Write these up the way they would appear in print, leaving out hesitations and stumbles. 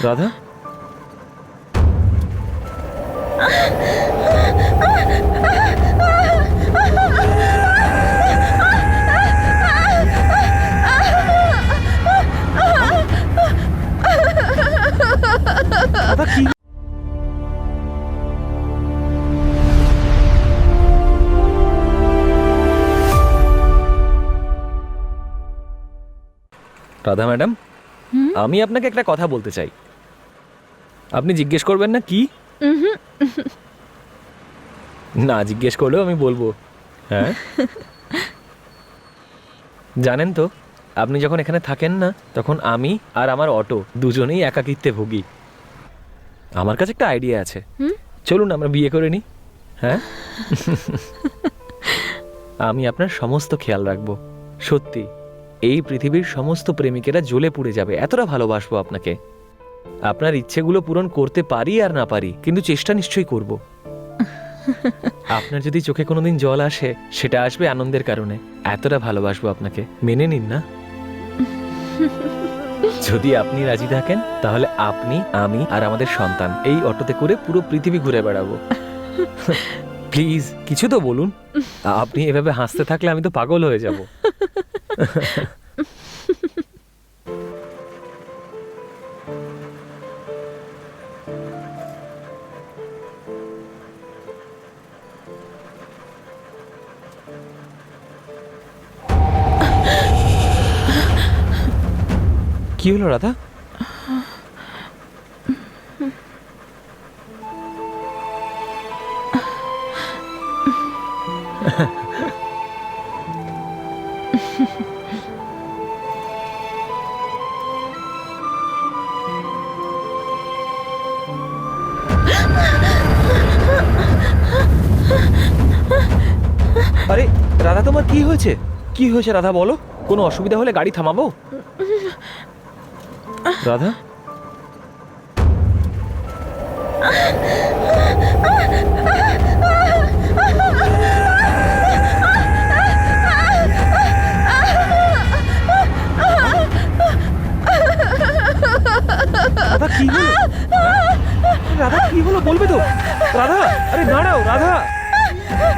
রাধা, রাধা কি? রাধা ম্যাডাম, আমি আপনাকে একটা কথা বলতে চাই। আপনি জিজ্ঞেস করবেন না কি? না জিজ্ঞেস করলেও আমি বলবো। হ্যাঁ, জানেন তো, আপনি যখন এখানে থাকেন না, তখন আমি আর আমার অটো দুজনেই একাকিত্বে ভুগি। আমার কাছে একটা আইডিয়া আছে, চলুন আমরা বিয়ে করে নিই। হ্যাঁ, আমি আপনার সমস্ত খেয়াল রাখবো। সত্যি, এই পৃথিবীর সমস্ত প্রেমিকেরা জ্বলে পুড়ে যাবে, এতটা ভালোবাসবো আপনাকে। আপনার ইচ্ছেগুলো পূরণ করতে পারি আর না পারি, কিন্তু চেষ্টা নিশ্চয়ই করব। আপনার যদি চোখে কোনোদিন জল আসে, সেটা আসবে আনন্দের কারণে। এতটা ভালোবাসবো আপনাকে, মেনে নিন না? যদি আপনি রাজি থাকেন, তাহলে আপনি, আমি আর আমাদের সন্তান এই অটোতে করে পুরো পৃথিবী ঘুরে বেড়াবো। প্লিজ কিছু তো বলুন। আপনি এভাবে হাসতে থাকলে আমি তো পাগল হয়ে যাব। কি হলো রাধা? আরে রাধা, তোমার কি হয়েছে? কি হয়েছে রাধা, বলো। কোনো অসুবিধা হলে গাড়ি থামাবো। রাধা, রাধা কি হলো? রাধা কি হলো বলবে তো? রাধা, আরে দাঁড়াও রাধা,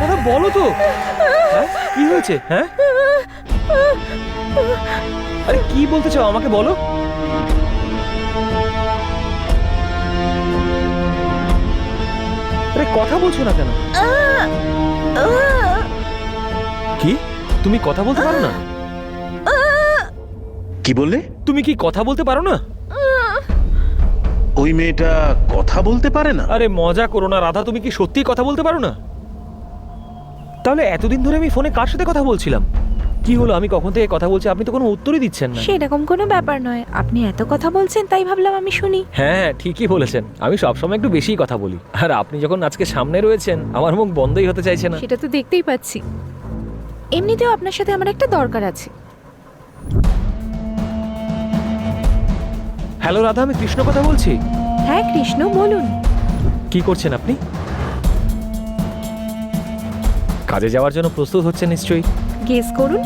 রাধা বলো তো। হ্যাঁ, কি হয়েছে? হ্যাঁ, আরে কি বলতে চাও আমাকে বলো। আরে কথা বলছো না কেন? কি, তুমি কথা বলতে পারো না? কি বললে? তুমি কি কথা বলতে পারো না? ওই মেয়েটা কথা বলতে পারে না? আরে মজা করো না রাধা, তুমি কি সত্যি কথা বলতে পারো না? তাহলে এতদিন ধরে আমি ফোনে কার সাথে কথা বলছিলাম? কি হলো, আমি কখন থেকে কথা বলছি, আপনি তো কোনো উত্তরই দিচ্ছেন না। সেরকম কোনো ব্যাপার নয়, আপনি এত কথা বলছেন তাই ভাবলাম আমি শুনি। হ্যাঁ ঠিকই বলেছেন, আমি সবসময় একটু বেশিই কথা বলি। আর আপনি যখন আজকে সামনে রয়েছেন, আমার মুখ বন্ধই হতে চাইছে না। সেটা তো দেখতেই পাচ্ছি। এমনিতেও আপনার সাথে আমার একটা দরকার আছে। হ্যালো রাধা, আমি কৃষ্ণ কথা বলছি। হ্যাঁ কৃষ্ণ, বলুন। কি করছেন আপনি? কাজে যাওয়ার জন্য প্রস্তুত হচ্ছেন নিশ্চয়ই। গেস করুন।